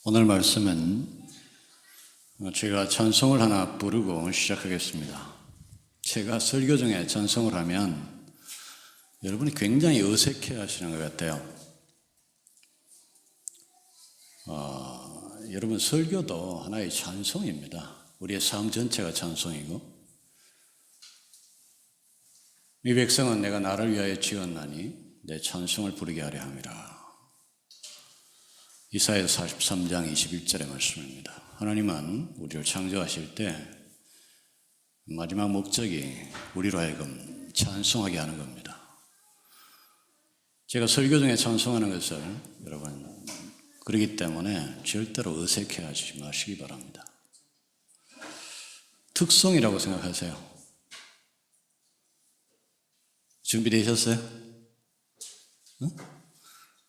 오늘 말씀은 제가 찬송을 하나 부르고 시작하겠습니다. 제가 설교 중에 찬송을 하면 여러분이 굉장히 어색해 하시는 것 같아요. 여러분, 설교도 하나의 찬송입니다. 우리의 삶 전체가 찬송이고, 이 백성은 내가 나를 위하여 지었나니 내 찬송을 부르게 하려 함이라. 이사야서 43장 21절의 말씀입니다. 하나님은 우리를 창조하실 때 마지막 목적이 우리로 하여금 찬송하게 하는 겁니다. 제가 설교 중에 찬송하는 것을 여러분 그렇기 때문에 절대로 어색해하지 마시기 바랍니다. 특송이라고 생각하세요. 준비되셨어요?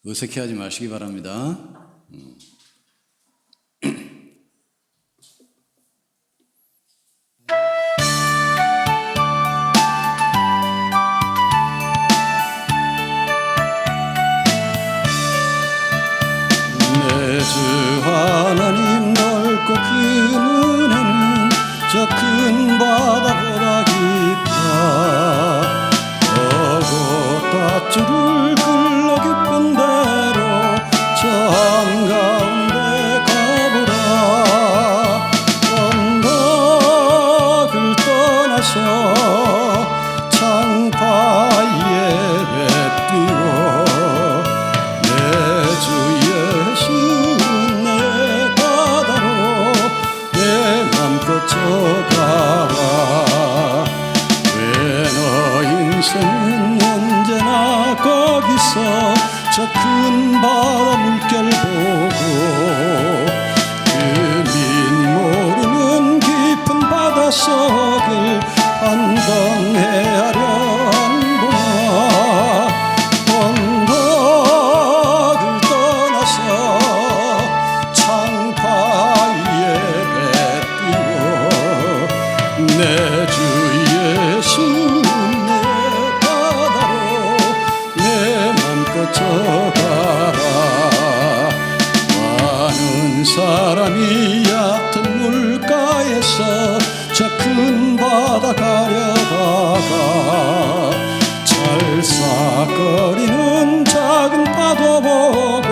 어색해하지 마시기 바랍니다. 내 주 하나님 넓고 큰 은혜는 저 큰 바다보다 깊다. 어고 밧줄을 끌러 깊은 대로 저 한가운데 가보라. 언덕을 떠나서 창파에 배 띄워 내 주 예수 내 바다로 내 맘껏 져가라. 왜 너 인생은 언제나 거기서 저 큰 바다 물결 보고 그 모르는 깊은 바닷속을 한 번 헤아려 한보나. 언덕을 떠나서 창파에 배 띄워 내 주 예수 내 바다로 내 맘껏 져가라. 많은 사람이 얕은 물가에서 저 큰 바다 가려다가 찰싹거리는 작은 파도 보고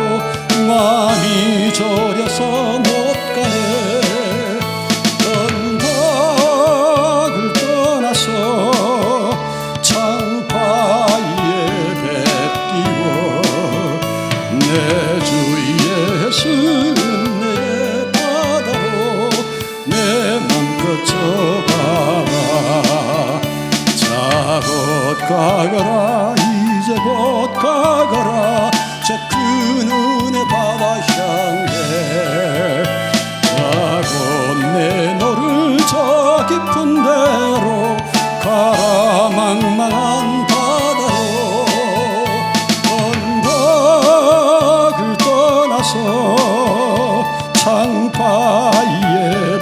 마음이 졸여서 못 가네. 언덕을 떠나서 창파에 배 띄워 내 주 예수 내 바다로 내 맘껏 져가라. 자 곧 가거라 이제 곧 가거라 저 큰 은혜 바다 향해. 자 곧 내 너를 저 깊은 데로 가라. 망망한 바다로 언덕을 떠나서 창파에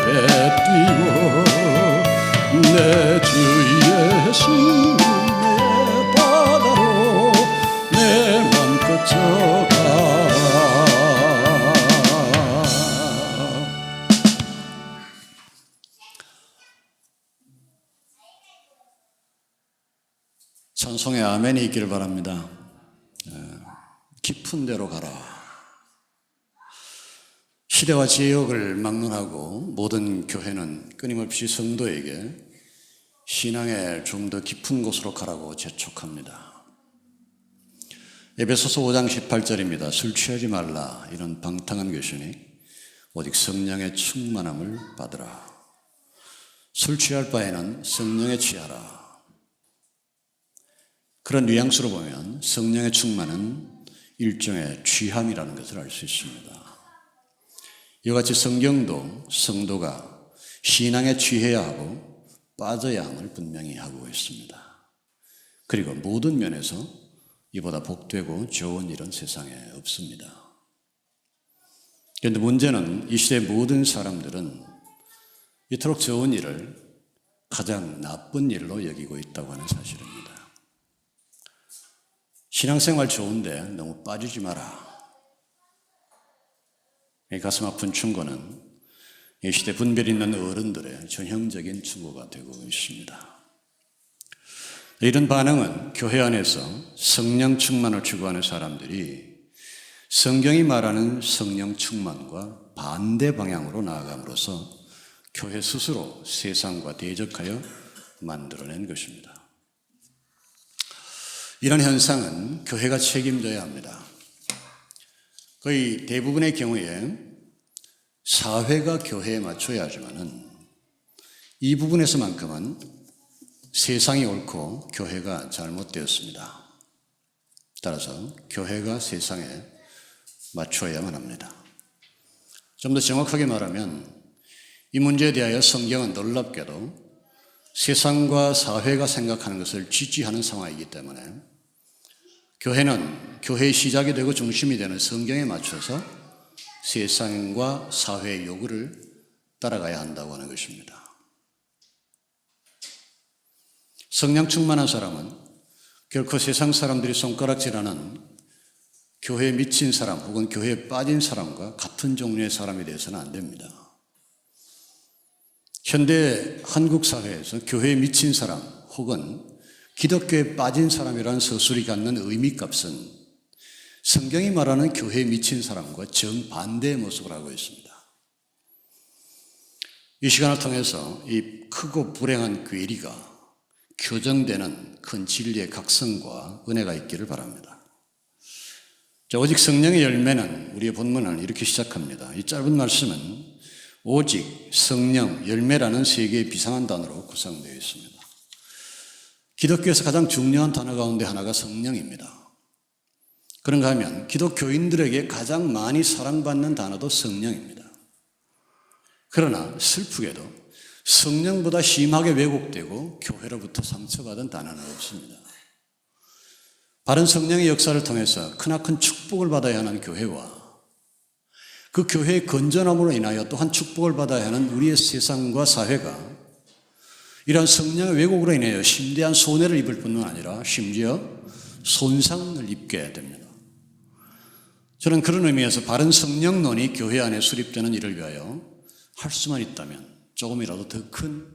배 띄워 내 주 예수 내 바다로 내 맘껏 져가라. 찬송에 아멘이 있기를 바랍니다. 깊은 데로 가라. 시대와 지역을 막론하고 모든 교회는 끊임없이 성도에게 신앙의 좀 더 깊은 곳으로 가라고 재촉합니다. 에베소서 5장 18절입니다. 술 취하지 말라. 이런 방탕한 교신이 오직 성령의 충만함을 받으라. 술 취할 바에는 성령에 취하라. 그런 뉘앙스로 보면 성령의 충만은 일종의 취함이라는 것을 알 수 있습니다. 이와 같이 성경도 성도가 신앙에 취해야 하고 빠져야 함을 분명히 하고 있습니다. 그리고 모든 면에서 이보다 복되고 좋은 일은 세상에 없습니다. 그런데 문제는 이 시대의 모든 사람들은 이토록 좋은 일을 가장 나쁜 일로 여기고 있다고 하는 사실입니다. 신앙생활 좋은데 너무 빠지지 마라. 이 가슴 아픈 충고는 이 시대 분별 있는 어른들의 전형적인 충고가 되고 있습니다. 이런 반응은 교회 안에서 성령 충만을 추구하는 사람들이 성경이 말하는 성령 충만과 반대 방향으로 나아감으로써 교회 스스로 세상과 대적하여 만들어낸 것입니다. 이런 현상은 교회가 책임져야 합니다. 거의 대부분의 경우에 사회가 교회에 맞춰야 하지만은 이 부분에서만큼은 세상이 옳고 교회가 잘못되었습니다. 따라서 교회가 세상에 맞춰야만 합니다. 좀 더 정확하게 말하면 이 문제에 대하여 성경은 놀랍게도 세상과 사회가 생각하는 것을 지지하는 상황이기 때문에 교회는 교회의 시작이 되고 중심이 되는 성경에 맞춰서 세상과 사회의 요구를 따라가야 한다고 하는 것입니다. 성령 충만한 사람은 결코 세상 사람들이 손가락질하는 교회에 미친 사람 혹은 교회에 빠진 사람과 같은 종류의 사람이 되어서는 안 됩니다. 현대 한국 사회에서 교회에 미친 사람 혹은 기독교에 빠진 사람이라는 서술이 갖는 의미값은 성경이 말하는 교회에 미친 사람과 정반대의 모습을 하고 있습니다. 이 시간을 통해서 이 크고 불행한 괴리가 교정되는 큰 진리의 각성과 은혜가 있기를 바랍니다. 자, 오직 성령의 열매는 우리의 본문을 이렇게 시작합니다. 이 짧은 말씀은 오직, 성령, 열매라는 세 개의 비상한 단어로 구성되어 있습니다. 기독교에서 가장 중요한 단어 가운데 하나가 성령입니다. 그런가 하면 기독교인들에게 가장 많이 사랑받는 단어도 성령입니다. 그러나 슬프게도 성령보다 심하게 왜곡되고 교회로부터 상처받은 단어는 없습니다. 바른 성령의 역사를 통해서 크나큰 축복을 받아야 하는 교회와 그 교회의 건전함으로 인하여 또한 축복을 받아야 하는 우리의 세상과 사회가 이러한 성령의 왜곡으로 인하여 심대한 손해를 입을 뿐만 아니라 심지어 손상을 입게 됩니다. 저는 그런 의미에서 바른 성령론이 교회 안에 수립되는 일을 위하여 할 수만 있다면 조금이라도 더 큰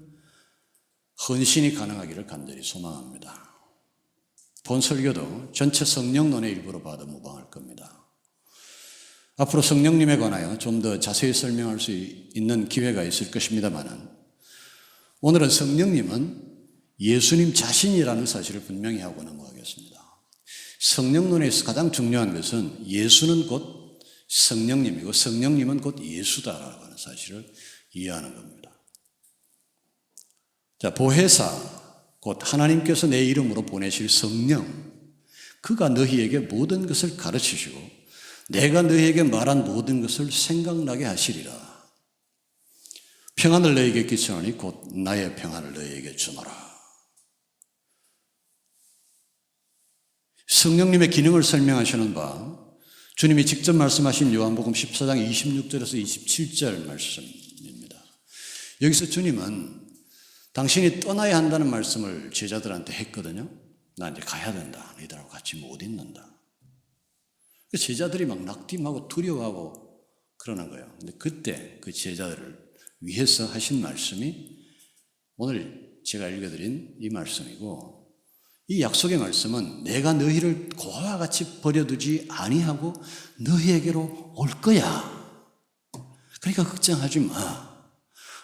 헌신이 가능하기를 간절히 소망합니다. 본 설교도 전체 성령론의 일부로 봐도 무방할 겁니다. 앞으로 성령님에 관하여 좀 더 자세히 설명할 수 있는 기회가 있을 것입니다만 오늘은 성령님은 예수님 자신이라는 사실을 분명히 하고 넘어가겠습니다. 성령론에서 가장 중요한 것은 예수는 곧 성령님이고 성령님은 곧 예수다라고 하는 사실을 이해하는 겁니다. 자, 보혜사, 곧 하나님께서 내 이름으로 보내실 성령, 그가 너희에게 모든 것을 가르치시고 내가 너희에게 말한 모든 것을 생각나게 하시리라. 평안을 너희에게 끼치노니 곧 나의 평안을 너희에게 주노라. 성령님의 기능을 설명하시는 바 주님이 직접 말씀하신 요한복음 14장 26절에서 27절 말씀입니다. 여기서 주님은 당신이 떠나야 한다는 말씀을 제자들한테 했거든요. 나 이제 가야 된다. 너희들하고 같이 못 있는다. 제자들이 막 낙심하고 두려워하고 그러는 거예요. 근데 그때 그 제자들을 위해서 하신 말씀이 오늘 제가 읽어드린 이 말씀이고, 이 약속의 말씀은 내가 너희를 고와 같이 버려두지 아니하고 너희에게로 올 거야. 그러니까 걱정하지 마.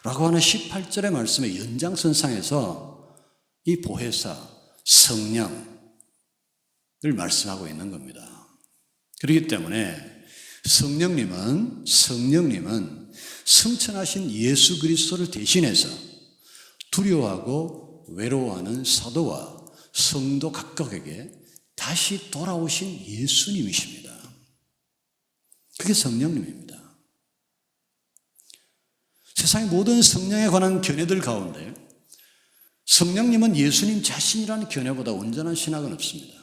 라고 하는 18절의 말씀의 연장선상에서 이 보혜사, 성령을 말씀하고 있는 겁니다. 그렇기 때문에 성령님은 승천하신 예수 그리스도를 대신해서 두려워하고 외로워하는 사도와 성도 각각에게 다시 돌아오신 예수님이십니다. 그게 성령님입니다. 세상의 모든 성령에 관한 견해들 가운데 성령님은 예수님 자신이라는 견해보다 온전한 신학은 없습니다.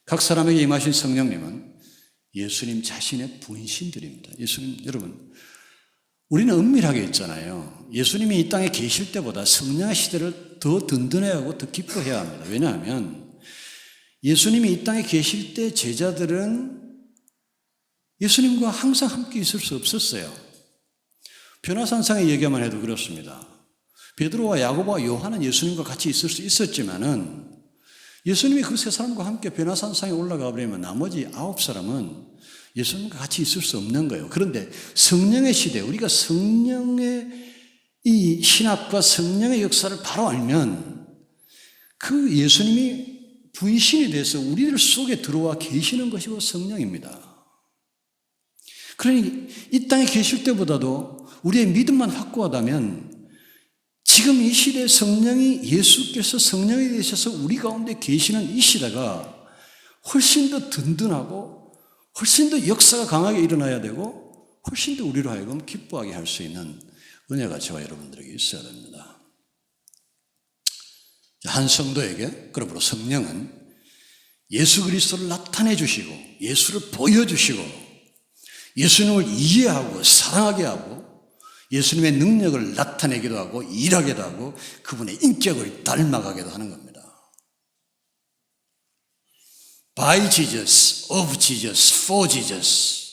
각 사람에게 임하신 성령님은 예수님 자신의 분신들입니다. 예수님, 여러분, 우리는 은밀하게 있잖아요. 예수님이 이 땅에 계실 때보다 성령의 시대를 더 든든해하고 더 기뻐해야 합니다. 왜냐하면 예수님이 이 땅에 계실 때 제자들은 예수님과 항상 함께 있을 수 없었어요. 변화산상의 얘기만 해도 그렇습니다. 베드로와 야고보와 요한은 예수님과 같이 있을 수 있었지만은 예수님이 그 세 사람과 함께 변화산상에 올라가 버리면 나머지 9사람은 예수님과 같이 있을 수 없는 거예요. 그런데 성령의 시대, 우리가 성령의 이 신학과 성령의 역사를 바로 알면 그 예수님이 분신이 돼서 우리들 속에 들어와 계시는 것이 성령입니다. 그러니 이 땅에 계실 때보다도 우리의 믿음만 확고하다면 지금 이 시대에 성령이 예수께서 성령이 되셔서 우리 가운데 계시는 이 시대가 훨씬 더 든든하고 훨씬 더 역사가 강하게 일어나야 되고 훨씬 더 우리로 하여금 기뻐하게 할 수 있는 은혜가 저와 여러분들에게 있어야 됩니다. 한 성도에게 그러므로 성령은 예수 그리스도를 나타내 주시고 예수를 보여주시고 예수님을 이해하고 사랑하게 하고 예수님의 능력을 나타내기도 하고 일하기도 하고 그분의 인격을 닮아가기도 하는 겁니다. By Jesus, of Jesus, for Jesus,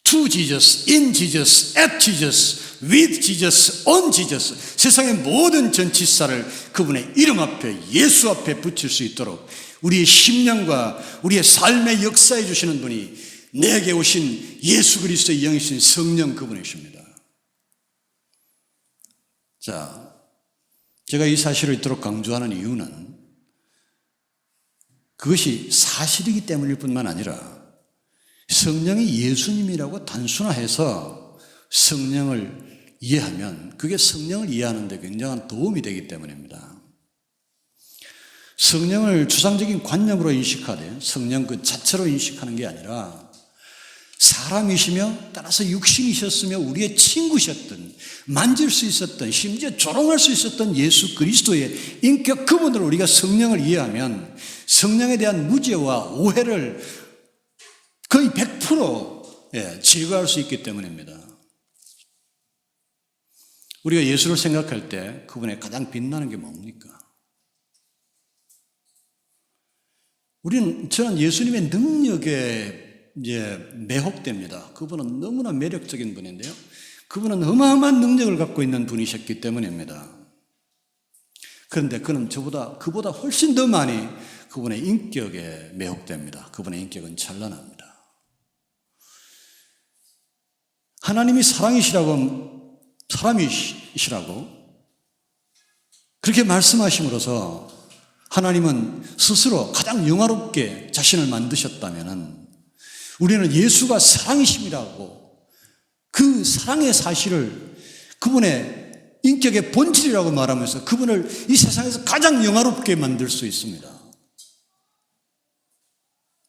to Jesus, in Jesus, at Jesus, with Jesus, on Jesus. 세상의 모든 전치사를 그분의 이름 앞에 예수 앞에 붙일 수 있도록 우리의 심령과 우리의 삶의 역사해 주시는 분이 내게 오신 예수 그리스도의 영이신 성령 그분이십니다. 자, 제가 이 사실을 이토록 강조하는 이유는 그것이 사실이기 때문일 뿐만 아니라 성령이 예수님이라고 단순화해서 성령을 이해하면 그게 성령을 이해하는 데 굉장한 도움이 되기 때문입니다. 성령을 추상적인 관념으로 인식하되 성령 그 자체로 인식하는 게 아니라 사람이시며 따라서 육신이셨으며 우리의 친구셨던 만질 수 있었던 심지어 조롱할 수 있었던 예수 그리스도의 인격 그분을 우리가 성령을 이해하면 성령에 대한 무죄와 오해를 거의 100% 제거할 수 있기 때문입니다. 우리가 예수를 생각할 때 그분의 가장 빛나는 게 뭡니까? 저는 예수님의 능력에 매혹됩니다. 그분은 너무나 매력적인 분인데요. 그분은 어마어마한 능력을 갖고 있는 분이셨기 때문입니다. 그런데 그보다 훨씬 더 많이 그분의 인격에 매혹됩니다. 그분의 인격은 찬란합니다. 하나님이 사람이시라고 그렇게 말씀하심으로써 하나님은 스스로 가장 영화롭게 자신을 만드셨다면 우리는 예수가 사랑이심이라고 그 사랑의 사실을 그분의 인격의 본질이라고 말하면서 그분을 이 세상에서 가장 영화롭게 만들 수 있습니다.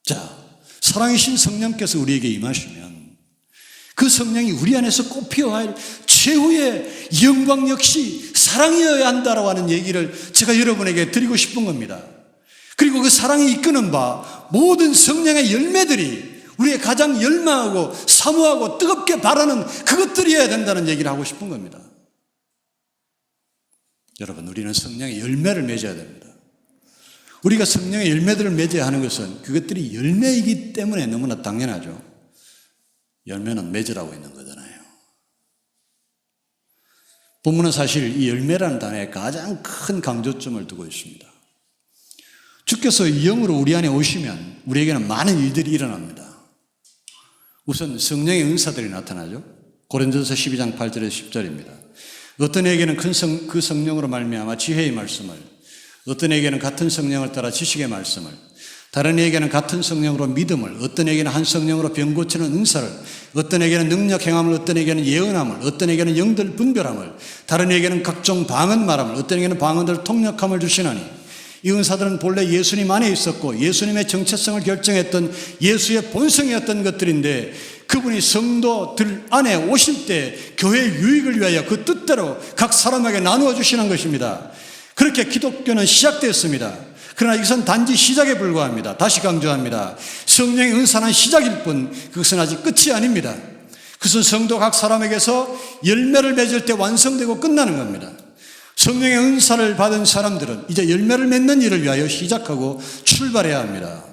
자, 사랑이신 성령께서 우리에게 임하시면 그 성령이 우리 안에서 꽃피어야 할 최후의 영광 역시 사랑이어야 한다라고 하는 얘기를 제가 여러분에게 드리고 싶은 겁니다. 그리고 그 사랑이 이끄는 바 모든 성령의 열매들이 우리의 가장 열망하고 사모하고 뜨겁게 바라는 그것들이어야 된다는 얘기를 하고 싶은 겁니다. 여러분, 우리는 성령의 열매를 맺어야 됩니다. 우리가 성령의 열매들을 맺어야 하는 것은 그것들이 열매이기 때문에 너무나 당연하죠. 열매는 맺으라고 있는 거잖아요. 본문은 사실 이 열매라는 단어에 가장 큰 강조점을 두고 있습니다. 주께서 영으로 우리 안에 오시면 우리에게는 많은 일들이 일어납니다. 우선 성령의 은사들이 나타나죠. 고린도서 12장 8절에서 10절입니다. 어떤 에게는 그 성령으로 말미암아 지혜의 말씀을, 어떤 에게는 같은 성령을 따라 지식의 말씀을, 다른 에게는 같은 성령으로 믿음을, 어떤 에게는 한 성령으로 병 고치는 은사를, 어떤 에게는 능력 행함을, 어떤 에게는 예언함을, 어떤 에게는 영들 분별함을, 다른 에게는 각종 방언 말함을, 어떤 에게는 방언들 통역함을 주시나니 이 은사들은 본래 예수님 안에 있었고 예수님의 정체성을 결정했던 예수의 본성이었던 것들인데 그분이 성도들 안에 오실 때 교회의 유익을 위하여 그 뜻대로 각 사람에게 나누어 주시는 것입니다. 그렇게 기독교는 시작되었습니다. 그러나 이것은 단지 시작에 불과합니다. 다시 강조합니다. 성령의 은사는 시작일 뿐 그것은 아직 끝이 아닙니다. 그것은 성도 각 사람에게서 열매를 맺을 때 완성되고 끝나는 겁니다. 성령의 은사를 받은 사람들은 이제 열매를 맺는 일을 위하여 시작하고 출발해야 합니다.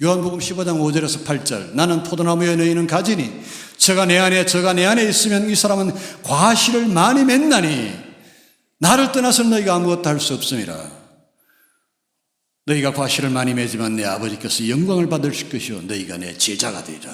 요한복음 15장 5절에서 8절 나는 포도나무에 너희는 가지니 저가 내 안에 있으면 이 사람은 과실을 많이 맺나니 나를 떠나서는 너희가 아무것도 할 수 없음이라. 너희가 과실을 많이 맺으면 내 아버지께서 영광을 받으실 것이요 너희가 내 제자가 되리라.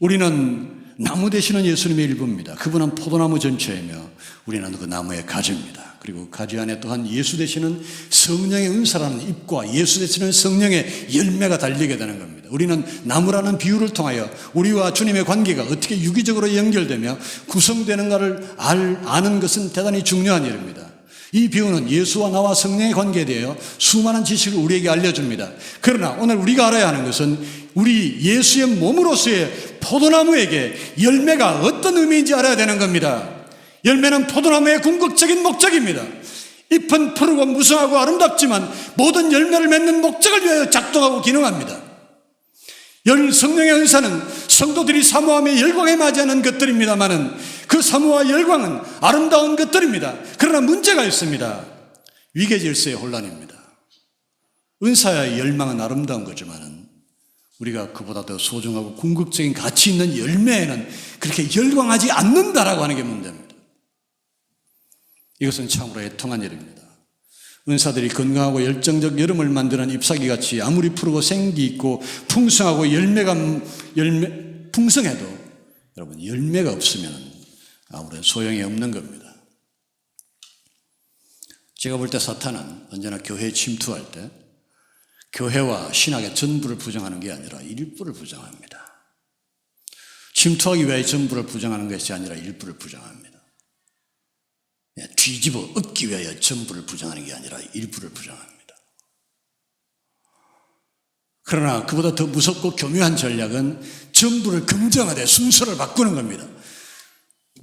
우리는 나무 되시는 예수님의 일부입니다. 그분은 포도나무 전체이며 우리는 그 나무의 가지입니다. 그리고 가지 안에 또한 예수 되시는 성령의 은사라는 잎과 예수 되시는 성령의 열매가 달리게 되는 겁니다. 우리는 나무라는 비유를 통하여 우리와 주님의 관계가 어떻게 유기적으로 연결되며 구성되는가를 아는 것은 대단히 중요한 일입니다. 이 비유는 예수와 나와 성령의 관계에 대하여 수많은 지식을 우리에게 알려줍니다. 그러나 오늘 우리가 알아야 하는 것은 우리 예수의 몸으로서의 포도나무에게 열매가 어떤 의미인지 알아야 되는 겁니다. 열매는 포도나무의 궁극적인 목적입니다. 잎은 푸르고 무성하고 아름답지만 모든 열매를 맺는 목적을 위하여 작동하고 기능합니다. 성령의 은사는 성도들이 사모하며 열광에 맞이하는 것들입니다마는 그 사모와 열광은 아름다운 것들입니다. 그러나 문제가 있습니다. 위계질서의 혼란입니다. 은사의 열망은 아름다운 거지만은 우리가 그보다 더 소중하고 궁극적인 가치 있는 열매에는 그렇게 열광하지 않는다라고 하는 게 문제입니다. 이것은 참으로 애통한 일입니다. 은사들이 건강하고 열정적 여름을 만드는 잎사귀같이 아무리 푸르고 생기 있고 풍성하고 풍성해도 여러분 열매가 없으면 아무런 소용이 없는 겁니다. 제가 볼 때 사탄은 언제나 교회에 침투할 때 교회와 신학의 전부를 부정하는 게 아니라 일부를 부정합니다. 침투하기 위해 전부를 부정하는 것이 아니라 일부를 부정합니다. 뒤집어 엎기 위하여 전부를 부정하는 게 아니라 일부를 부정합니다. 그러나 그보다 더 무섭고 교묘한 전략은 전부를 긍정하되 순서를 바꾸는 겁니다.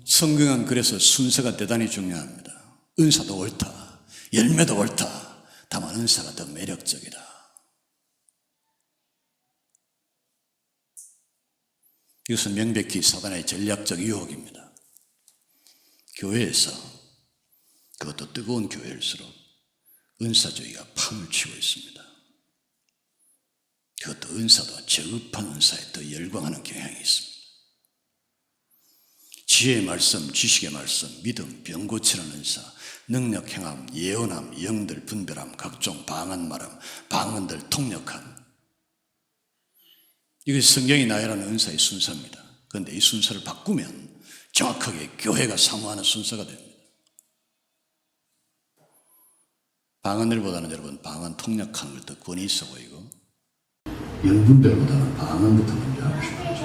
성경은 그래서 순서가 대단히 중요합니다. 은사도 옳다, 열매도 옳다, 다만 은사가 더 매력적이다. 이것은 명백히 사단의 전략적 유혹입니다. 교회에서, 그것도 뜨거운 교회일수록 은사주의가 파묻히고 있습니다. 그것도 은사도 저급한 은사에 더 열광하는 경향이 있습니다. 지혜의 말씀, 지식의 말씀, 믿음, 병 고치는 은사, 능력 행함, 예언함, 영들 분별함, 각종 방언 말함, 방언들 통역함. 이것이 성경이 나열하는 은사의 순서입니다. 그런데 이 순서를 바꾸면 정확하게 교회가 사모하는 순서가 됩니다. 방언들보다는 여러분 방언 통역하는 걸 더 권위 있어 보이고 영분별보다는 방언부터 먼저 하고 싶어죠.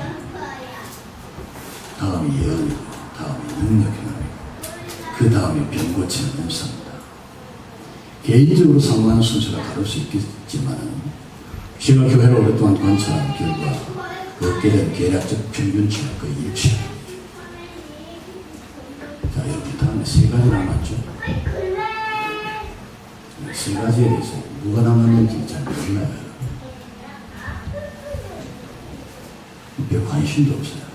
다음이 예언이고 다음이 능력 행함이고 그 다음이 병 고치는 은사입니다. 개인적으로 사모하는 순서가 다를 수 있겠지만 제가 교회를 오랫동안 관찰한 결과 얻게 된 계략적 평균치가 거의 일치합니다. 자, 여러분 다음에 세 가지 남았죠. 세 가지에 대해서 누가 남았는지 잘 몰라요. 별 관심도 없어요.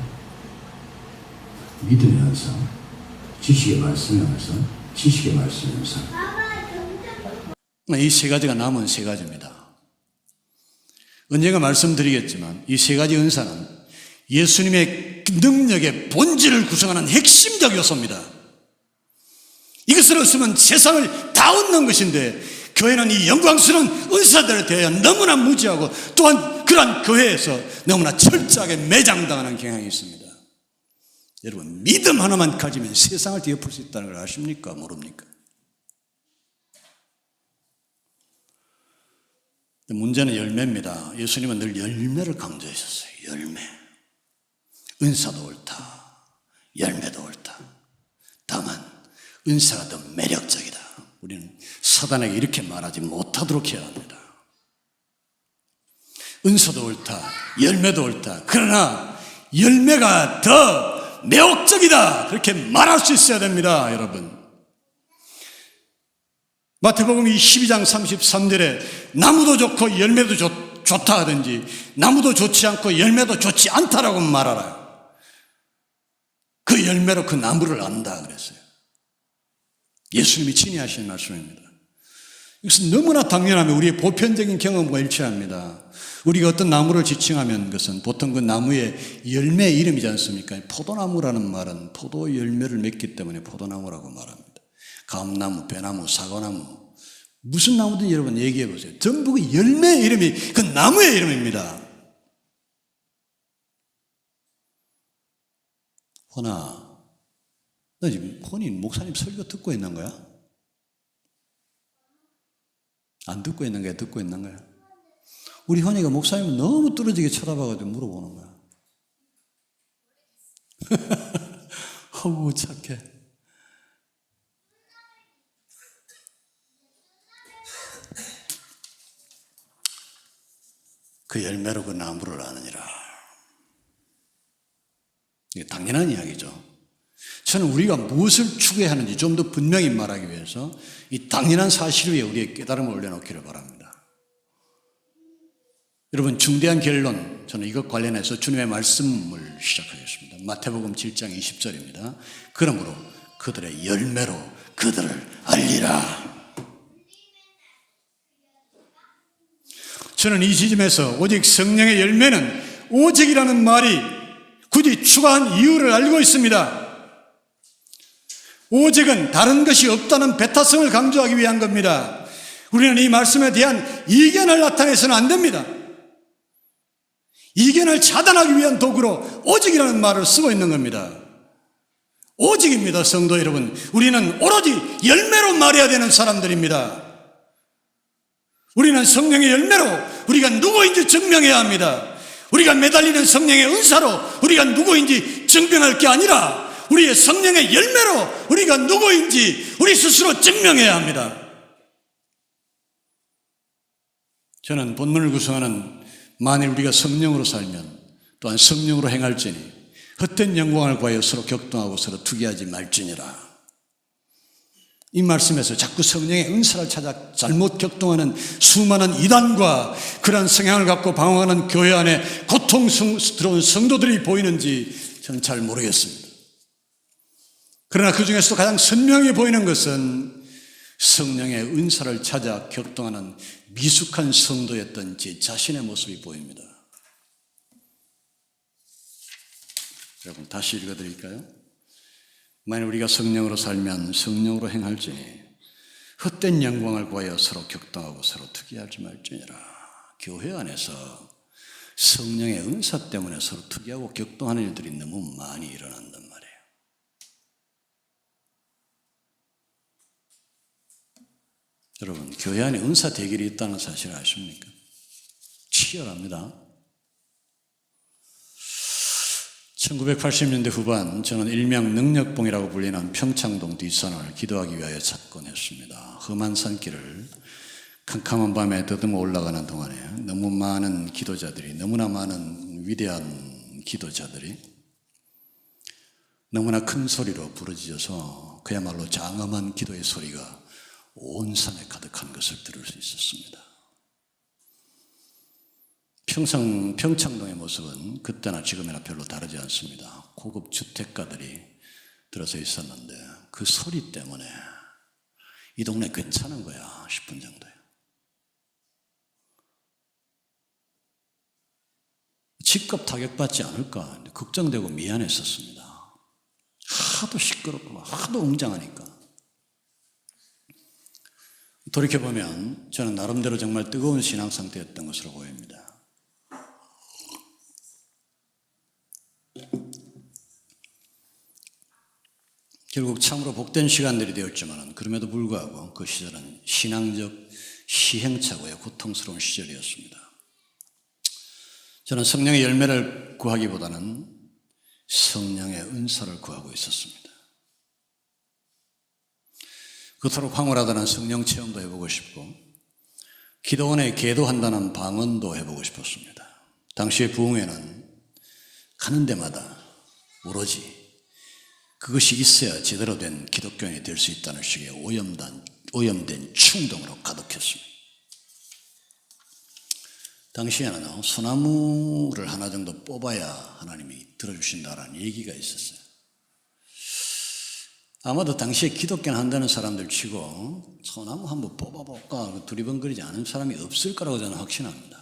믿음의 현상, 지식의 말씀의 현상, 지식의 말씀의 현상. 이 세 가지가 남은 세 가지입니다. 언젠가 말씀드리겠지만 이 세 가지 은사는 예수님의 능력의 본질을 구성하는 핵심적 요소입니다. 이것을 없으면 세상을 다 얻는 것인데 교회는 이 영광스러운 은사들에 대해 너무나 무지하고 또한 그러한 교회에서 너무나 철저하게 매장당하는 경향이 있습니다. 여러분 믿음 하나만 가지면 세상을 뒤엎을 수 있다는 걸 아십니까? 모릅니까? 문제는 열매입니다. 예수님은 늘 열매를 강조하셨어요. 열매. 은사도 옳다. 열매도 옳다. 다만 은사가 더 매력적이다. 우리는 사단에게 이렇게 말하지 못하도록 해야 합니다. 은사도 옳다. 열매도 옳다. 그러나 열매가 더 매혹적이다. 그렇게 말할 수 있어야 됩니다. 여러분. 마태복음 12장 33절에 나무도 좋고 열매도 좋다 하든지 나무도 좋지 않고 열매도 좋지 않다라고 말하라. 그 열매로 그 나무를 안다 그랬어요. 예수님이 친히 하신 말씀입니다. 이것은 너무나 당연하며 우리의 보편적인 경험과 일치합니다. 우리가 어떤 나무를 지칭하면 그것은 보통 그 나무의 열매 이름이지 않습니까? 포도나무라는 말은 포도 열매를 맺기 때문에 포도나무라고 말합니다. 감나무, 배나무, 사과나무, 무슨 나무든 여러분 얘기해 보세요. 전부 그 열매의 이름이 그 나무의 이름입니다. 호나, 너 지금 혼이 목사님 설교 듣고 있는 거야? 안 듣고 있는 거야? 듣고 있는 거야? 우리 현이가 목사님을 너무 뚫어지게 쳐다봐가지고 물어보는 거야. 어우 착해. 그 열매로 그 나무를 아느니라. 이게 당연한 이야기죠. 저는 우리가 무엇을 추구해야 하는지 좀 더 분명히 말하기 위해서 이 당연한 사실 위에 우리의 깨달음을 올려놓기를 바랍니다. 여러분, 중대한 결론, 저는 이것 관련해서 주님의 말씀을 시작하겠습니다. 마태복음 7장 20절입니다. 그러므로 그들의 열매로 그들을 알리라. 저는 이 지점에서 오직 성령의 열매는 오직이라는 말이 굳이 추가한 이유를 알고 있습니다. 오직은 다른 것이 없다는 배타성을 강조하기 위한 겁니다. 우리는 이 말씀에 대한 이견을 나타내서는 안 됩니다. 이견을 차단하기 위한 도구로 오직이라는 말을 쓰고 있는 겁니다. 오직입니다, 성도 여러분. 우리는 오로지 열매로 말해야 되는 사람들입니다. 우리는 성령의 열매로 우리가 누구인지 증명해야 합니다. 우리가 매달리는 성령의 은사로 우리가 누구인지 증명할 게 아니라 우리의 성령의 열매로 우리가 누구인지 우리 스스로 증명해야 합니다. 저는 본문을 구성하는 만일 우리가 성령으로 살면 또한 성령으로 행할지니 헛된 영광을 구하여 서로 격동하고 서로 투기하지 말지니라. 이 말씀에서 자꾸 성령의 은사를 찾아 잘못 격동하는 수많은 이단과 그러한 성향을 갖고 방황하는 교회 안에 고통스러운 성도들이 보이는지 저는 잘 모르겠습니다. 그러나 그 중에서도 가장 선명히 보이는 것은 성령의 은사를 찾아 격동하는 미숙한 성도였던 제 자신의 모습이 보입니다. 여러분, 다시 읽어드릴까요? 만약 우리가 성령으로 살면 성령으로 행할지니 헛된 영광을 구하여 서로 격동하고 서로 투기하지 말지니라. 교회 안에서 성령의 은사 때문에 서로 투기하고 격동하는 일들이 너무 많이 일어난단 말이에요. 여러분, 교회 안에 은사 대결이 있다는 사실을 아십니까? 치열합니다. 1980년대 후반 저는 일명 능력봉이라고 불리는 평창동 뒷산을 기도하기 위하여 찾곤 했습니다. 험한 산길을 캄캄한 밤에 더듬어 올라가는 동안에 너무 많은 기도자들이, 너무나 많은 위대한 기도자들이 너무나 큰 소리로 부르짖어서 그야말로 장엄한 기도의 소리가 온 산에 가득한 것을 들을 수 있었습니다. 평창동의 모습은 그때나 지금이나 별로 다르지 않습니다. 고급 주택가들이 들어서 있었는데 그 소리 때문에 이 동네 괜찮은 거야 싶은 정도예요. 집값 타격받지 않을까 걱정되고 미안했었습니다. 하도 시끄럽고 하도 웅장하니까. 돌이켜보면 저는 나름대로 정말 뜨거운 신앙 상태였던 것으로 보입니다. 결국 참으로 복된 시간들이 되었지만 그럼에도 불구하고 그 시절은 신앙적 시행착오의 고통스러운 시절이었습니다. 저는 성령의 열매를 구하기보다는 성령의 은사를 구하고 있었습니다. 그토록 황홀하다는 성령 체험도 해보고 싶고 기도원에 계도한다는 방언도 해보고 싶었습니다. 당시의 부흥회는 가는 데마다 오로지 그것이 있어야 제대로 된 기독교인이 될 수 있다는 식의 오염된 충동으로 가득했습니다. 당시에는 소나무를 하나 정도 뽑아야 하나님이 들어주신다라는 얘기가 있었어요. 아마도 당시에 기독교 한다는 사람들 치고 소나무 한번 뽑아볼까 두리번거리지 않은 사람이 없을 거라고 저는 확신합니다.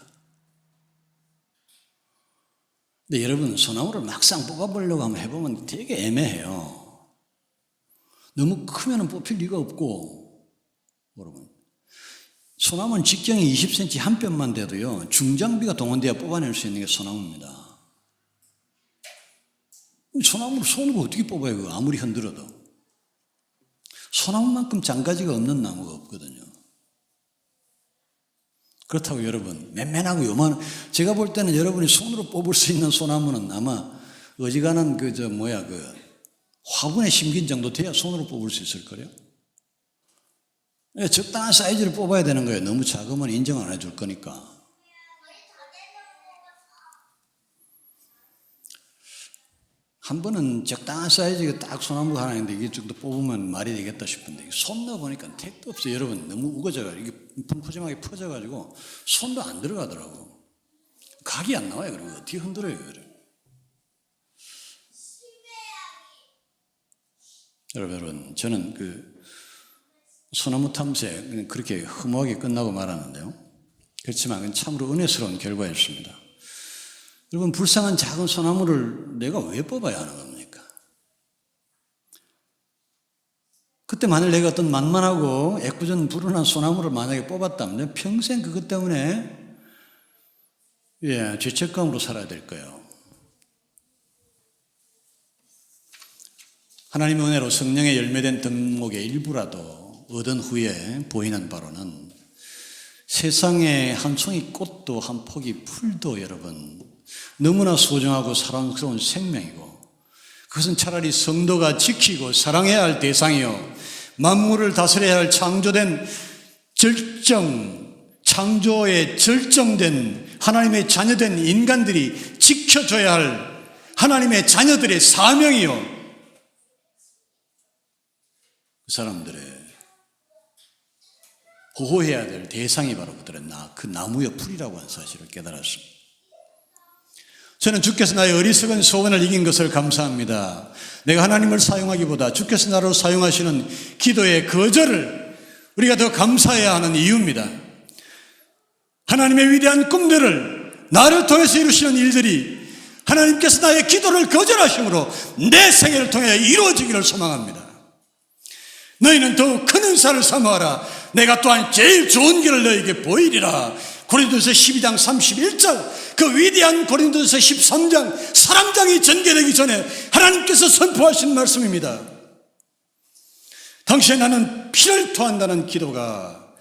근데 여러분, 소나무를 막상 뽑아보려고 한번 해보면 되게 애매해요. 너무 크면 뽑힐 리가 없고, 여러분, 소나무는 직경이 20cm 한 뼘만 돼도요, 중장비가 동원돼야 뽑아낼 수 있는 게 소나무입니다. 소나무를 손으로 어떻게 뽑아요? 아무리 흔들어도. 소나무만큼 장가지가 없는 나무가 없거든요. 그렇다고 여러분, 맨맨하고 요만, 제가 볼 때는 여러분이 손으로 뽑을 수 있는 소나무는 아마 어지간한 화분에 심긴 정도 돼야 손으로 뽑을 수 있을 거예요. 적당한 사이즈를 뽑아야 되는 거예요. 너무 작으면 인정 안 해줄 거니까. 한 번은 적당한 사이즈가 딱 소나무 하나 있는데 이게 정도 뽑으면 말이 되겠다 싶은데 손 넣어보니까 택도 없어요. 여러분, 너무 우거져가지고 이게 펑퍼짐하게 퍼져가지고 손도 안 들어가더라고. 각이 안 나와요. 그러면 어떻게 흔들어요? 여러분, 저는 소나무 탐색 그렇게 허무하게 끝나고 말았는데요. 그렇지만 참으로 은혜스러운 결과였습니다. 여러분, 불쌍한 작은 소나무를 내가 왜 뽑아야 하는 겁니까? 그때 만일 내가 어떤 만만하고 애꿎은 불운한 소나무를 만약에 뽑았다면 평생 그것 때문에 죄책감으로 살아야 될 거예요. 하나님의 은혜로 성령의 열매된 덕목의 일부라도 얻은 후에 보이는 바로는 세상의 한 송이 꽃도 한 포기 풀도 여러분 너무나 소중하고 사랑스러운 생명이고, 그것은 차라리 성도가 지키고 사랑해야 할 대상이요, 만물을 다스려야 할 창조된 창조에 절정된 하나님의 자녀된 인간들이 지켜줘야 할 하나님의 자녀들의 사명이요, 그 사람들의 보호해야 될 대상이 바로 그 나무의 풀이라고 하는 사실을 깨달았습니다. 저는 주께서 나의 어리석은 소원을 이긴 것을 감사합니다. 내가 하나님을 사용하기보다 주께서 나를 사용하시는 기도의 거절을 우리가 더 감사해야 하는 이유입니다. 하나님의 위대한 꿈들을 나를 통해서 이루시는 일들이 하나님께서 나의 기도를 거절하심으로 내 생애를 통해 이루어지기를 소망합니다. 너희는 더욱 큰 은사를 사모하라. 내가 또한 제일 좋은 길을 너희에게 보이리라. 고린도서 12장 31절, 그 위대한 고린도서 13장 사랑장이 전개되기 전에 하나님께서 선포하신 말씀입니다. 당시에 나는 피를 토한다는 기도가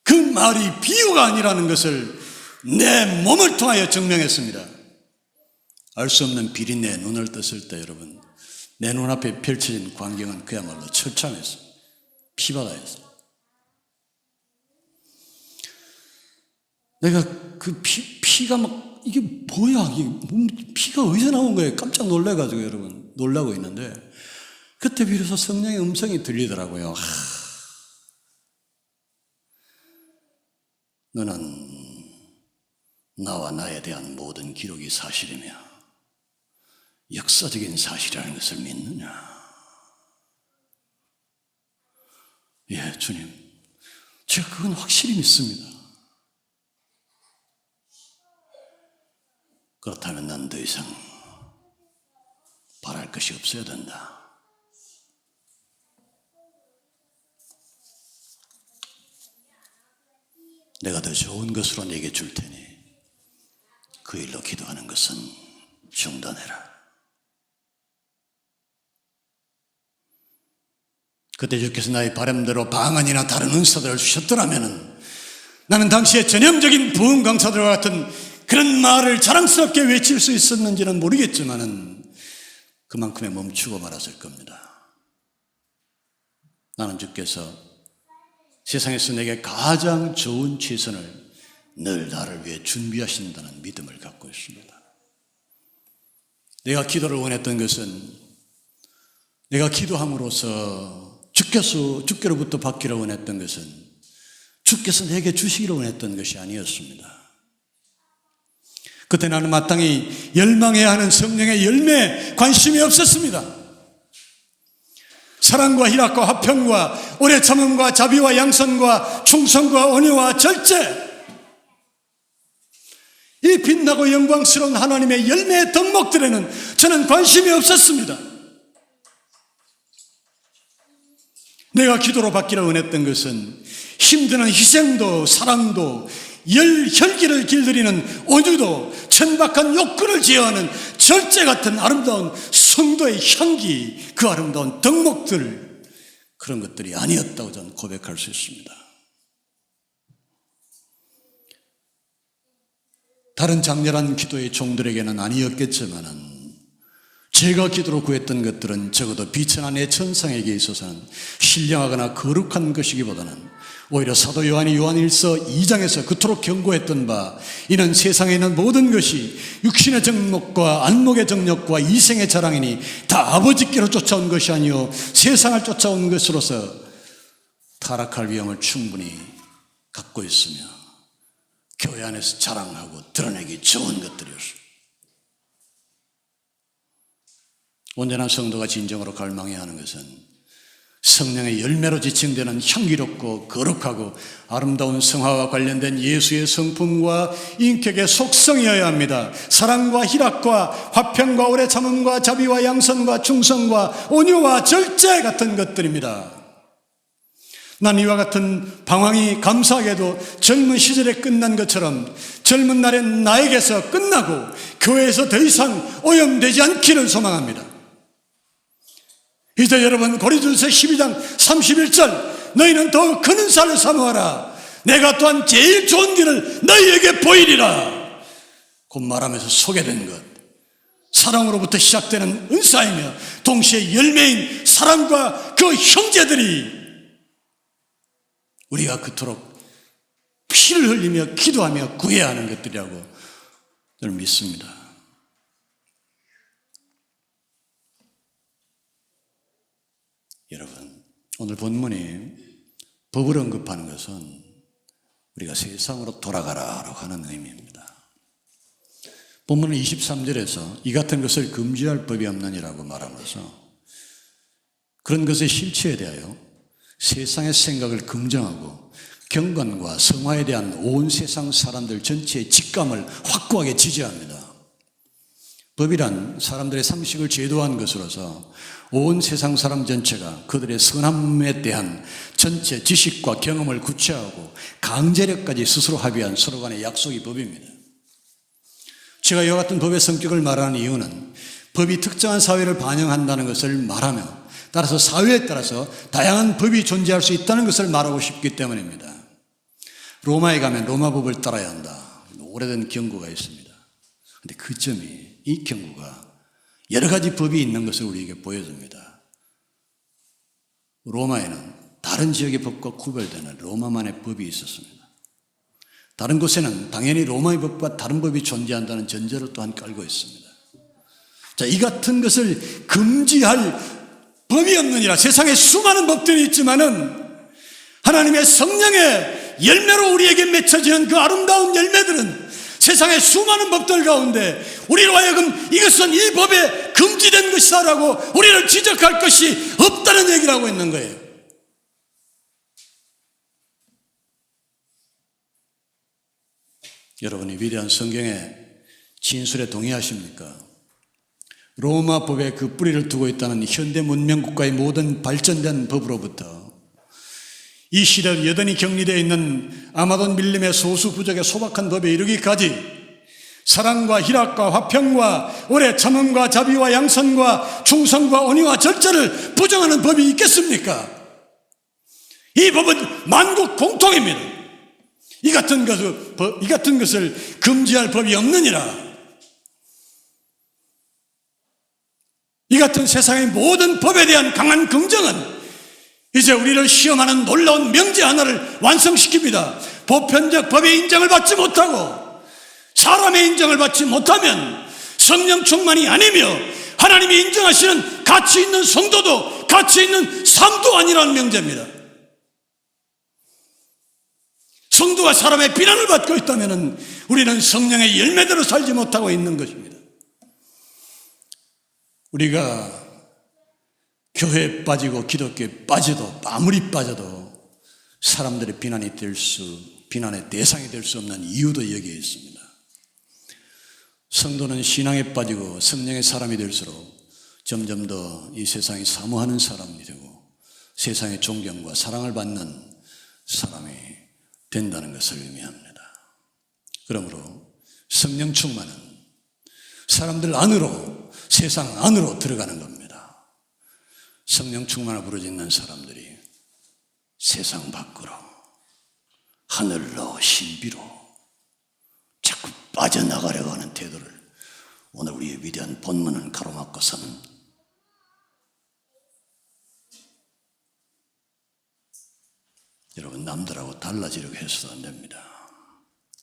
그 말이 비유가 아니라는 것을 내 몸을 통하여 증명했습니다. 알 수 없는 비린내 눈을 떴을 때 여러분, 내 눈앞에 펼쳐진 광경은 그야말로 처참했어요. 피바다였어요. 내가 그 피가 막 이게 뭐야, 이게 피가 어디서 나온 거예요? 깜짝 놀래가지고 여러분 놀라고 있는데, 그때 비로소 성령의 음성이 들리더라고요. 너는 나와 나에 대한 모든 기록이 사실이며 역사적인 사실이라는 것을 믿느냐? 예, 주님, 제가 그건 확실히 믿습니다. 그렇다면 난 더 이상 바랄 것이 없어야 된다. 내가 더 좋은 것으로 내게 줄 테니 그 일로 기도하는 것은 중단해라. 그때 주께서 나의 바람대로 방언이나 다른 은사들을 주셨더라면 나는 당시에 전형적인 부흥 강사들과 같은 그런 말을 자랑스럽게 외칠 수 있었는지는 모르겠지만은 그만큼에 멈추고 말았을 겁니다. 나는 주께서 세상에서 내게 가장 좋은 최선을 늘 나를 위해 준비하신다는 믿음을 갖고 있습니다. 내가 기도를 원했던 것은 내가 기도함으로써 주께로부터 받기를 원했던 것은 주께서 내게 주시기를 원했던 것이 아니었습니다. 그때 나는 마땅히 열망해야 하는 성령의 열매에 관심이 없었습니다. 사랑과 희락과 화평과 오래 참음과 자비와 양선과 충성과 온유와 절제, 이 빛나고 영광스러운 하나님의 열매의 덕목들에는 저는 관심이 없었습니다. 내가 기도로 받기를 원했던 것은 힘드는 희생도 사랑도 혈기를 길들이는 온유도 천박한 욕구를 제어하는 절제 같은 아름다운 성도의 향기, 그 아름다운 덕목들, 그런 것들이 아니었다고 저는 고백할 수 있습니다. 다른 장렬한 기도의 종들에게는 아니었겠지만은 제가 기도로 구했던 것들은 적어도 비천한 내 천상에게 있어서는 신령하거나 거룩한 것이기보다는 오히려 사도 요한이 요한일서 2장에서 그토록 경고했던 바, 이는 세상에 있는 모든 것이 육신의 정욕과 안목의 정욕과 이생의 자랑이니 다 아버지께로 쫓아온 것이 아니요 세상을 쫓아온 것으로서 타락할 위험을 충분히 갖고 있으며 교회 안에서 자랑하고 드러내기 좋은 것들이었습니다. 온전한 성도가 진정으로 갈망해야 하는 것은 성령의 열매로 지칭되는 향기롭고 거룩하고 아름다운 성화와 관련된 예수의 성품과 인격의 속성이어야 합니다. 사랑과 희락과 화평과 오래 참음과 자비와 양선과 충성과 온유와 절제 같은 것들입니다. 난 이와 같은 방황이 감사하게도 젊은 시절에 끝난 것처럼 젊은 날의 나에게서 끝나고 교회에서 더 이상 오염되지 않기를 소망합니다. 이제 여러분, 고린도전서 12장 31절, 너희는 더욱 큰 은사를 사모하라. 내가 또한 제일 좋은 길을 너희에게 보이리라. 곧 말하면서 소개된 것, 사랑으로부터 시작되는 은사이며 동시에 열매인 사랑과 그 형제들이 우리가 그토록 피를 흘리며 기도하며 구해야 하는 것들이라고 저는 믿습니다. 여러분, 오늘 본문이 법을 언급하는 것은 우리가 세상으로 돌아가라라고 하는 의미입니다. 본문은 23절에서 이 같은 것을 금지할 법이 없느니라고 말하면서 그런 것의 실체에 대하여 세상의 생각을 긍정하고 경건과 성화에 대한 온 세상 사람들 전체의 직감을 확고하게 지지합니다. 법이란 사람들의 상식을 제도한 것으로서 온 세상 사람 전체가 그들의 선함에 대한 전체 지식과 경험을 구체화하고 강제력까지 스스로 합의한 서로 간의 약속이 법입니다. 제가 이와 같은 법의 성격을 말하는 이유는 법이 특정한 사회를 반영한다는 것을 말하며 따라서 사회에 따라서 다양한 법이 존재할 수 있다는 것을 말하고 싶기 때문입니다. 로마에 가면 로마법을 따라야 한다. 오래된 경고가 있습니다. 그런데 그 점이, 이 경고가 여러 가지 법이 있는 것을 우리에게 보여줍니다. 로마에는 다른 지역의 법과 구별되는 로마만의 법이 있었습니다. 다른 곳에는 당연히 로마의 법과 다른 법이 존재한다는 전제를 또한 깔고 있습니다. 자, 이 같은 것을 금지할 법이 없느니라. 세상에 수많은 법들이 있지만은 하나님의 성령의 열매로 우리에게 맺혀지는 그 아름다운 열매들은 세상의 수많은 법들 가운데 우리로 하여금 이것은 이 법에 금지된 것이다라고 우리를 지적할 것이 없다는 얘기를 하고 있는 거예요. 여러분이 위대한 성경의 진술에 동의하십니까? 로마 법에 그 뿌리를 두고 있다는 현대 문명 국가의 모든 발전된 법으로부터 이 시대에 여전히 격리되어 있는 아마돈 밀림의 소수 부족의 소박한 법에 이르기까지 사랑과 희락과 화평과 오래 참음과 자비와 양선과 충성과 온유와 절제를 부정하는 법이 있겠습니까? 이 법은 만국 공통입니다. 이 같은 것을 금지할 법이 없느니라. 이 같은 세상의 모든 법에 대한 강한 긍정은 이제 우리를 시험하는 놀라운 명제 하나를 완성시킵니다. 보편적 법의 인정을 받지 못하고 사람의 인정을 받지 못하면 성령 충만이 아니며 하나님이 인정하시는 가치 있는 성도도 가치 있는 삶도 아니라는 명제입니다. 성도가 사람의 비난을 받고 있다면 우리는 성령의 열매대로 살지 못하고 있는 것입니다. 우리가 교회에 빠지고 기독교에 빠져도 아무리 빠져도 사람들의 비난의 대상이 될 수 없는 이유도 여기에 있습니다. 성도는 신앙에 빠지고 성령의 사람이 될수록 점점 더 이 세상이 사모하는 사람이 되고 세상의 존경과 사랑을 받는 사람이 된다는 것을 의미합니다. 그러므로 성령 충만은 사람들 안으로, 세상 안으로 들어가는 겁니다. 성령 충만을 부르짖는 사람들이 세상 밖으로, 하늘로, 신비로 자꾸 빠져나가려고 하는 태도를 오늘 우리의 위대한 본문은 가로막고서는 여러분, 남들하고 달라지려고 해서도 안 됩니다.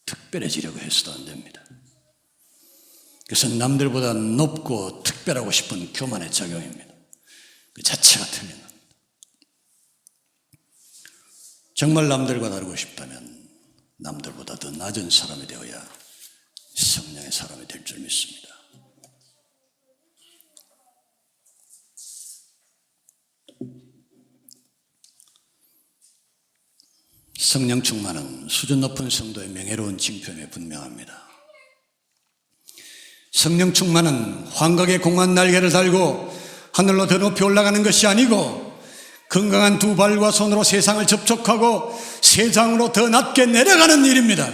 특별해지려고 해서도 안 됩니다. 그것은 남들보다 높고 특별하고 싶은 교만의 작용입니다. 그 자체가 틀린 겁니다. 정말 남들과 다르고 싶다면 남들보다 더 낮은 사람이 되어야 성령의 사람이 될 줄 믿습니다. 성령 충만은 수준 높은 성도의 명예로운 징표임에 분명합니다. 성령 충만은 환각의 공한 날개를 달고 하늘로 더 높이 올라가는 것이 아니고 건강한 두 발과 손으로 세상을 접촉하고 세상으로 더 낮게 내려가는 일입니다.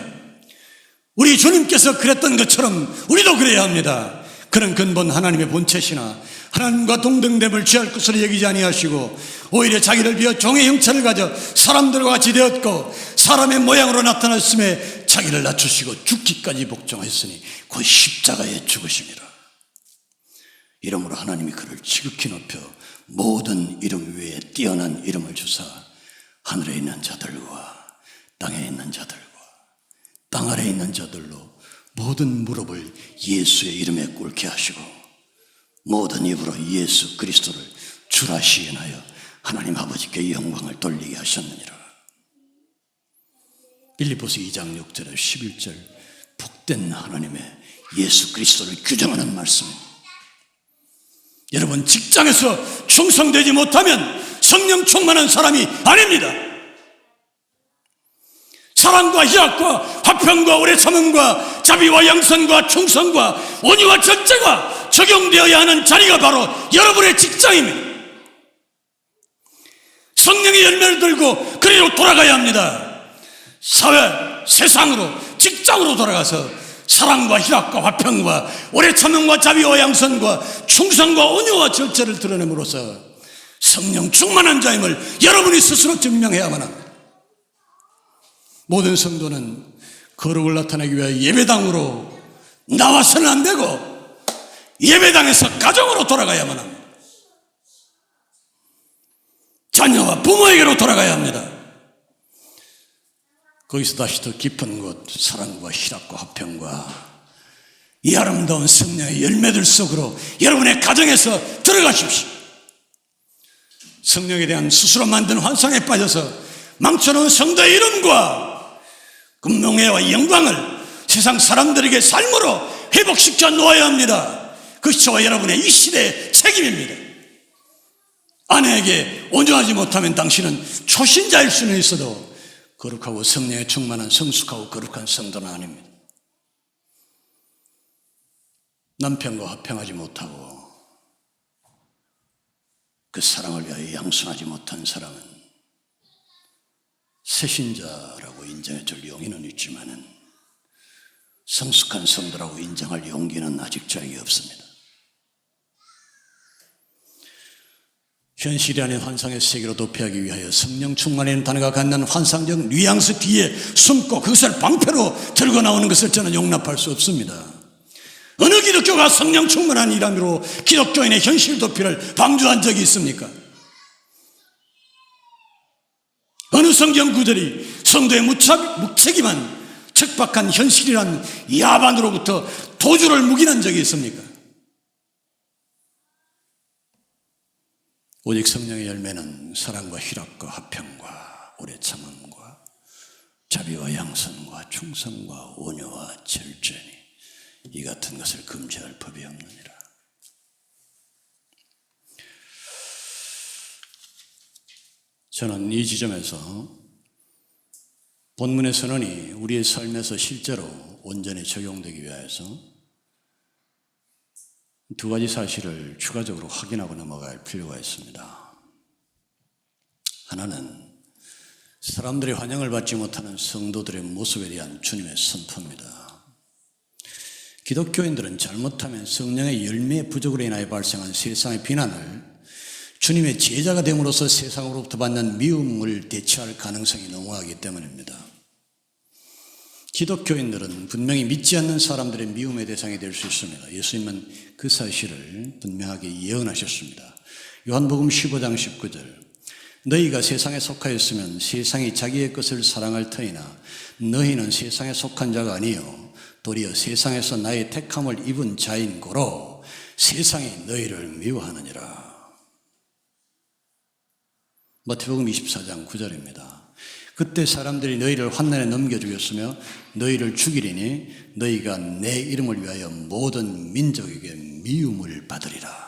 우리 주님께서 그랬던 것처럼 우리도 그래야 합니다. 그런 근본 하나님의 본체시나 하나님과 동등됨을 취할 것으로 여기지 아니하시고 오히려 자기를 비워 종의 형체를 가져 사람들과 같이 되었고 사람의 모양으로 나타났음에 자기를 낮추시고 죽기까지 복종하였으니 곧 십자가에 죽으심이라. 이러므로 하나님이 그를 지극히 높여 모든 이름 위에 뛰어난 이름을 주사 하늘에 있는 자들과 땅에 있는 자들과 땅 아래에 있는 자들로 모든 무릎을 예수의 이름에 꿇게 하시고 모든 입으로 예수 그리스도를 주라 시인하여 하나님 아버지께 영광을 돌리게 하셨느니라. 빌립보서 2장 6절에 11절 복된 하나님의 예수 그리스도를 규정하는 말씀입니다. 여러분, 직장에서 충성되지 못하면 성령 충만한 사람이 아닙니다. 사랑과 희락과 화평과 오래 참음과 자비와 양선과 충성과 온유와 절제가 적용되어야 하는 자리가 바로 여러분의 직장입니다. 성령의 열매를 들고 그리로 돌아가야 합니다. 사회, 세상으로, 직장으로 돌아가서 사랑과 희락과 화평과 오래 참음과 자비와 양선과 충성과 온유와 절제를 드러냄으로써 성령 충만한 자임을 여러분이 스스로 증명해야만 합니다. 모든 성도는 거룩을 나타내기 위하여 예배당으로 나와서는 안 되고 예배당에서 가정으로 돌아가야만 합니다. 자녀와 부모에게로 돌아가야 합니다. 거기서 다시 더 깊은 곳, 사랑과 희락과 화평과 이 아름다운 성령의 열매들 속으로 여러분의 가정에서 들어가십시오. 성령에 대한 스스로 만든 환상에 빠져서 망쳐놓은 성도의 이름과 그 명예와 영광을 세상 사람들에게 삶으로 회복시켜 놓아야 합니다. 그것이 저와 여러분의 이 시대의 책임입니다. 아내에게 온전하지 못하면 당신은 초신자일 수는 있어도 거룩하고 성령에 충만한 성숙하고 거룩한 성도는 아닙니다. 남편과 화평하지 못하고 그 사랑을 위하여 양순하지 못한 사람은 새신자라고 인정해 줄 용의는 있지만은 성숙한 성도라고 인정할 용기는 아직 저에게 없습니다. 현실이 아닌 환상의 세계로 도피하기 위하여 성령 충만이라는 단어가 갖는 환상적 뉘앙스 뒤에 숨고 그것을 방패로 들고 나오는 것을 저는 용납할 수 없습니다. 어느 기독교가 성령 충만한 이람으로 기독교인의 현실 도피를 방조한 적이 있습니까? 어느 성경 구절이 성도의 무책임한 척박한 현실이란 야반으로부터 도주를 묵인한 적이 있습니까? 오직 성령의 열매는 사랑과 희락과 화평과 오래 참음과 자비와 양선과 충성과 온유와 절제니 이 같은 것을 금지할 법이 없느니라. 저는 이 지점에서 본문의 선언이 우리의 삶에서 실제로 온전히 적용되기 위해서 두 가지 사실을 추가적으로 확인하고 넘어갈 필요가 있습니다. 하나는 사람들의 환영을 받지 못하는 성도들의 모습에 대한 주님의 선포입니다. 기독교인들은 잘못하면 성령의 열매의 부족으로 인하여 발생한 세상의 비난을 주님의 제자가 됨으로써 세상으로부터 받는 미움을 대체할 가능성이 농후하기 때문입니다. 기독교인들은 분명히 믿지 않는 사람들의 미움의 대상이 될 수 있습니다. 예수님은 그 사실을 분명하게 예언하셨습니다. 요한복음 15장 19절, 너희가 세상에 속하였으면 세상이 자기의 것을 사랑할 터이나 너희는 세상에 속한 자가 아니요 도리어 세상에서 나의 택함을 입은 자인 고로 세상이 너희를 미워하느니라. 마태복음 24장 9절입니다. 그때 사람들이 너희를 환난에 넘겨주겠으며 너희를 죽이리니 너희가 내 이름을 위하여 모든 민족에게 미움을 받으리라.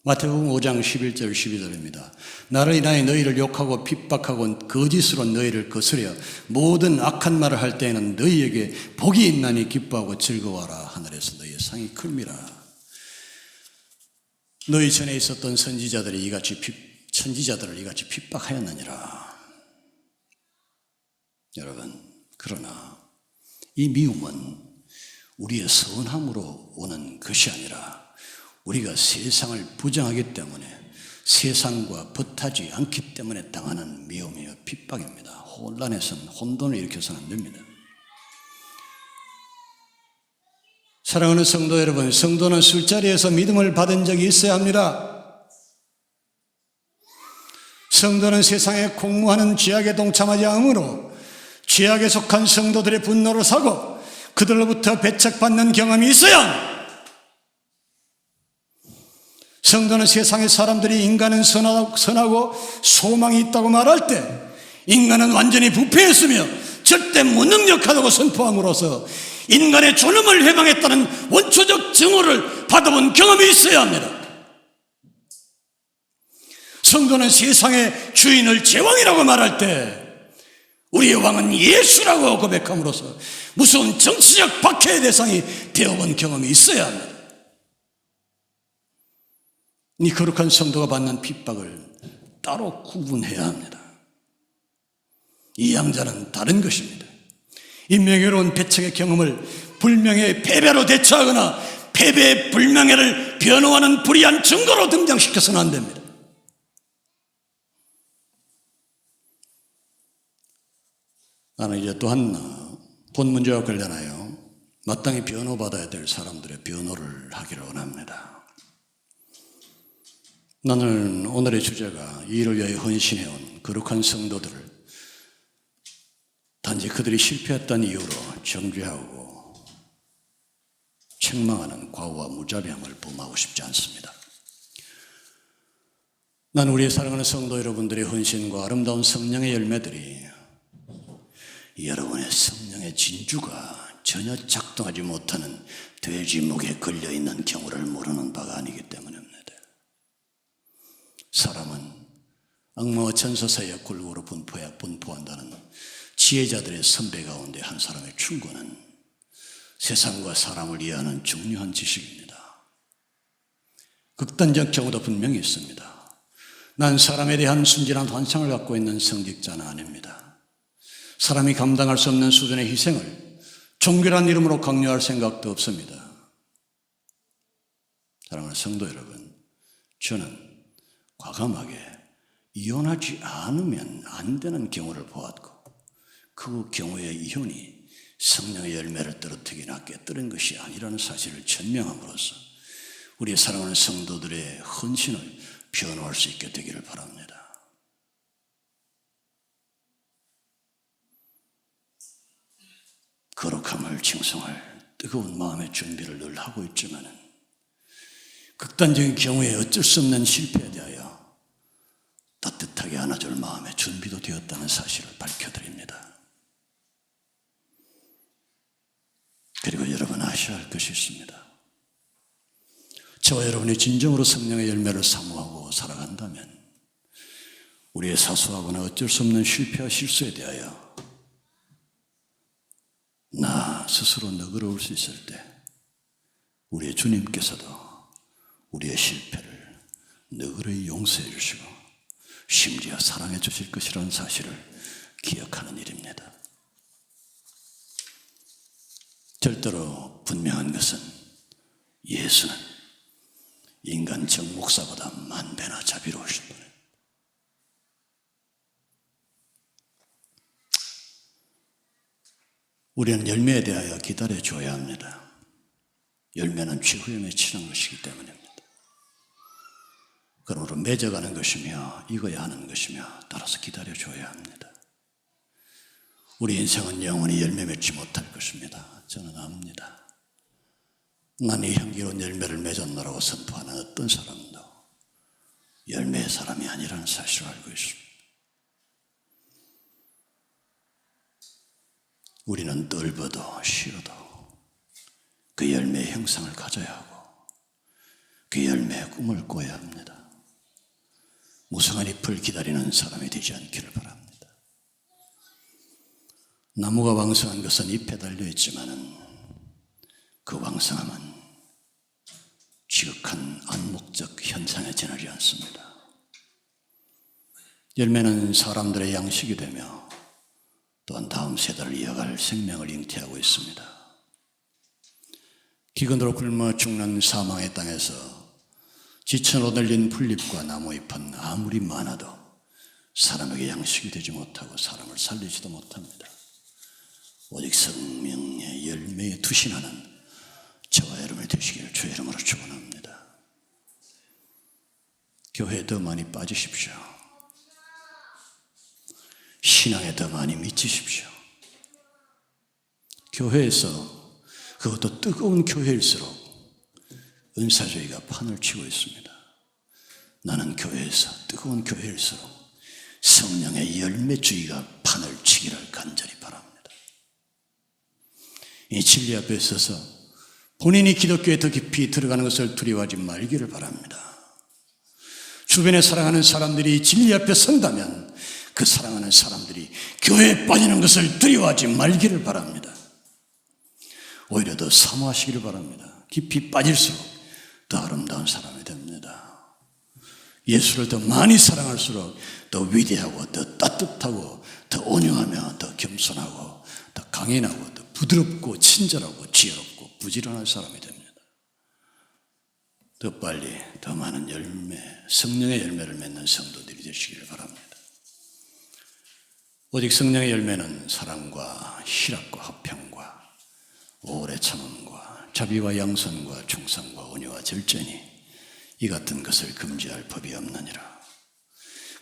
마태복음 5장 11절 12절입니다. 나를 인하여 너희를 욕하고 핍박하고 거짓으로 너희를 거스려 모든 악한 말을 할 때에는 너희에게 복이 있나니 기뻐하고 즐거워하라. 하늘에서 너희의 상이 클미라. 너희 전에 있었던 선지자들이 이같이 천지자들을 이같이 핍박하였느니라. 여러분, 그러나 이 미움은 우리의 선함으로 오는 것이 아니라 우리가 세상을 부정하기 때문에 세상과 벗하지 않기 때문에 당하는 미움이요 핍박입니다. 혼란해서는 혼돈을 일으켜서는 안 됩니다. 사랑하는 성도 여러분, 성도는 술자리에서 믿음을 받은 적이 있어야 합니다. 성도는 세상에 공무하는 죄악에 동참하지 않으므로 죄악에 속한 성도들의 분노를 사고 그들로부터 배척받는 경험이 있어야 합니다. 성도는 세상의 사람들이 인간은 선하고 소망이 있다고 말할 때 인간은 완전히 부패했으며 절대 무능력하다고 선포함으로써 인간의 존엄을 회방했다는 원초적 증오를 받아본 경험이 있어야 합니다. 성도는 세상의 주인을 제왕이라고 말할 때 우리의 왕은 예수라고 고백함으로써 무서운 정치적 박해의 대상이 되어본 경험이 있어야 합니다. 이 거룩한 성도가 받는 핍박을 따로 구분해야 합니다. 이 양자는 다른 것입니다. 이 명예로운 배척의 경험을 불명예의 패배로 대처하거나 패배의 불명예를 변호하는 불의한 증거로 등장시켜서는 안 됩니다. 나는 이제 또 하나 본문제와 관련하여 마땅히 변호받아야 될 사람들의 변호를 하기를 원합니다. 나는 오늘의 주제가 이 일을 위하여 헌신해온 거룩한 성도들을 단지 그들이 실패했다는 이유로 정죄하고 책망하는 과오와 무자비함을 범하고 싶지 않습니다. 나는 우리의 사랑하는 성도 여러분들의 헌신과 아름다운 성령의 열매들이 여러분의 성령의 진주가 전혀 작동하지 못하는 돼지목에 걸려있는 경우를 모르는 바가 아니기 때문입니다. 사람은 악마와 천사 사이의 골고루 분포한다는 지혜자들의 선배 가운데 한 사람의 충고는 세상과 사람을 이해하는 중요한 지식입니다. 극단적 경우도 분명히 있습니다. 난 사람에 대한 순진한 환상을 갖고 있는 성직자는 아닙니다. 사람이 감당할 수 없는 수준의 희생을 종교란 이름으로 강요할 생각도 없습니다. 사랑하는 성도 여러분, 저는 과감하게 이혼하지 않으면 안 되는 경우를 보았고 그 경우의 이혼이 성령의 열매를 떨어뜨리거나 깨뜨린 것이 아니라는 사실을 전명함으로써 우리의 사랑하는 성도들의 헌신을 변호할 수 있게 되기를 바랍니다. 거룩함을 칭송할 뜨거운 마음의 준비를 늘 하고 있지만 극단적인 경우에 어쩔 수 없는 실패에 대하여 따뜻하게 안아줄 마음의 준비도 되었다는 사실을 밝혀드립니다. 그리고 여러분 아셔야 할 것이 있습니다. 저와 여러분이 진정으로 성령의 열매를 사모하고 살아간다면 우리의 사소하거나 어쩔 수 없는 실패와 실수에 대하여 나 스스로 너그러울 수 있을 때 우리의 주님께서도 우리의 실패를 너그러이 용서해 주시고 심지어 사랑해 주실 것이라는 사실을 기억하는 일입니다. 절대로 분명한 것은 예수는 인간 정목사보다 만배나 자비로우신 분입니다. 우리는 열매에 대하여 기다려줘야 합니다. 열매는 최후에 맺히는 것이기 때문입니다. 그러므로 맺어가는 것이며 익어야 하는 것이며 따라서 기다려줘야 합니다. 우리 인생은 영원히 열매 맺지 못할 것입니다. 저는 압니다. 난 이 향기로운 열매를 맺었노라고 선포하는 어떤 사람도 열매의 사람이 아니라는 사실을 알고 있습니다. 우리는 떫어도 싫어도 그 열매의 형상을 가져야 하고 그 열매의 꿈을 꿔야 합니다. 무성한 잎을 기다리는 사람이 되지 않기를 바랍니다. 나무가 왕성한 것은 잎에 달려있지만은 그 왕성함은 지극한 안목적 현상에 지나지 않습니다. 열매는 사람들의 양식이 되며 또한 다음 세대를 이어갈 생명을 잉태하고 있습니다. 기근으로 굶어 죽는 사망의 땅에서 지쳐 오들린 풀잎과 나무잎은 아무리 많아도 사람에게 양식이 되지 못하고 사람을 살리지도 못합니다. 오직 생명의 열매에 투신하는 저와 여러분이 되시기를 주의 이름으로 축원합니다. 교회에 더 많이 빠지십시오. 신앙에 더 많이 미치십시오. 교회에서, 그것도 뜨거운 교회일수록 은사주의가 판을 치고 있습니다. 나는 교회에서, 뜨거운 교회일수록 성령의 열매주의가 판을 치기를 간절히 바랍니다. 이 진리 앞에 서서 본인이 기독교에 더 깊이 들어가는 것을 두려워하지 말기를 바랍니다. 주변에 사랑하는 사람들이 진리 앞에 선다면 그 사랑하는 사람들이 교회에 빠지는 것을 두려워하지 말기를 바랍니다. 오히려 더 사모하시기를 바랍니다. 깊이 빠질수록 더 아름다운 사람이 됩니다. 예수를 더 많이 사랑할수록 더 위대하고 더 따뜻하고 더 온유하며 더 겸손하고 더 강인하고 더 부드럽고 친절하고 지혜롭고 부지런한 사람이 됩니다. 더 빨리 더 많은 열매, 성령의 열매를 맺는 성도들이 되시기를 바랍니다. 오직 성령의 열매는 사랑과 희락과 화평과 오래 참음과 자비와 양선과 충성과 온유와 절제니 이 같은 것을 금지할 법이 없느니라.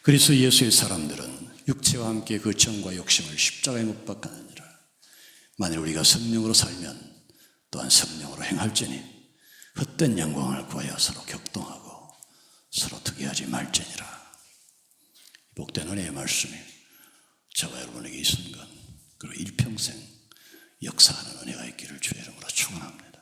그래서 예수의 사람들은 육체와 함께 그 정과 욕심을 십자가에 못 박았느니라. 만일 우리가 성령으로 살면 또한 성령으로 행할지니 헛된 영광을 구하여 서로 격동하고 서로 특이하지 말지니라. 복된 은혜의 말씀이 저와 여러분에게 이 순간 그리고 일평생 역사하는 은혜가 있기를 주의 이름으로 축원합니다.